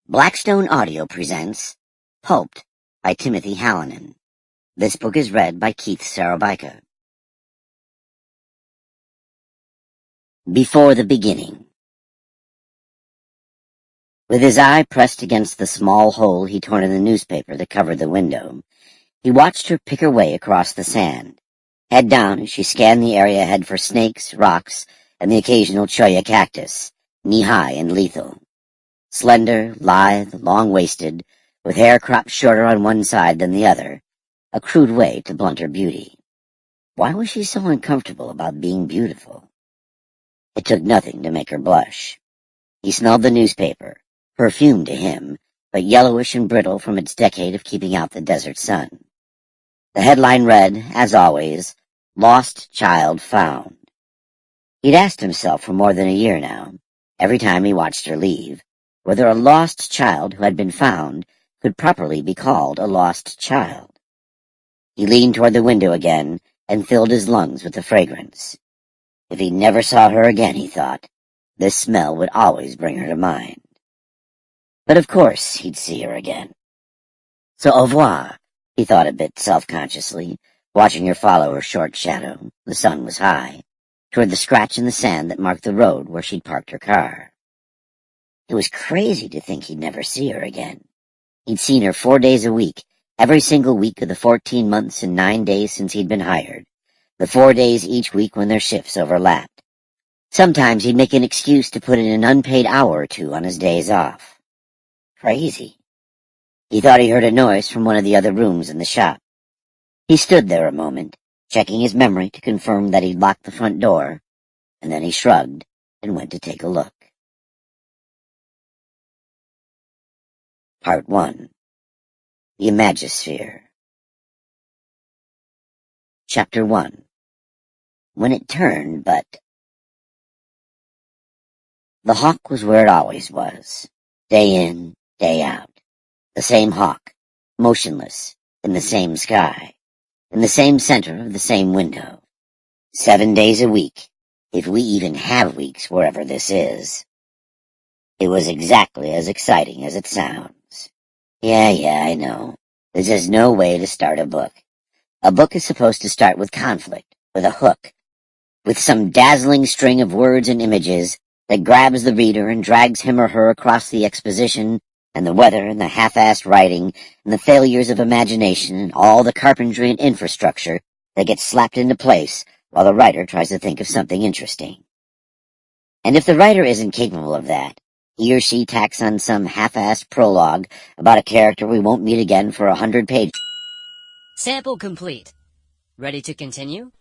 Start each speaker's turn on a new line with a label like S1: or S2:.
S1: Blackstone Audio presents Pulped by Timothy Hallinan. This book is read by Keith Szarabajka. Before the Beginning. With his eye pressed against the small hole he torn in the newspaper that covered the window, he watched her pick her way across the sand. Head down as she scanned the area ahead for snakes, rocks, and the occasional cholla cactus, knee-high and lethal. Slender, lithe, long-waisted, with hair cropped shorter on one side than the other, a crude way to blunt her beauty. Why was she so uncomfortable about being beautiful? It took nothing to make her blush. He smelled the newspaper, perfume to him, but yellowish and brittle from its decade of keeping out the desert sun. The headline read, as always, "Lost Child Found." He'd asked himself for more than a year now, every time he watched her leave, whether a lost child who had been found could properly be called a lost child. He leaned toward the window again and filled his lungs with the fragrance. If he never saw her again, he thought, this smell would always bring her to mind. But of course he'd see her again. So au revoir, he thought a bit self-consciously, watching her follow her short shadow, the sun was high, toward the scratch in the sand that marked the road where she'd parked her car. It was crazy to think he'd never see her again. He'd seen her 4 days a week, every single week of the 14 months and 9 days since he'd been hired, the 4 days each week when their shifts overlapped. Sometimes he'd make an excuse to put in an unpaid hour or two on his days off. Crazy. He thought he heard a noise from one of the other rooms in the shop. He stood there a moment, checking his memory to confirm that he'd locked the front door, and then he shrugged and went to take a look. Part 1. The Imagisphere. Chapter 1. When it turned, but... The hawk was where it always was, day in, day out. The same hawk, motionless, in the same sky, in the same center of the same window. 7 days a week, if we even have weeks wherever this is. It was exactly as exciting as it sounds. Yeah, I know. This is no way to start a book. A book is supposed to start with conflict, with a hook, with some dazzling string of words and images that grabs the reader and drags him or her across the exposition and the weather and the half-assed writing and the failures of imagination and all the carpentry and infrastructure that gets slapped into place while the writer tries to think of something interesting. And if the writer isn't capable of that, he or she tacks on some half-assed prologue about a character we won't meet again for 100 pages.
S2: Sample complete. Ready to continue?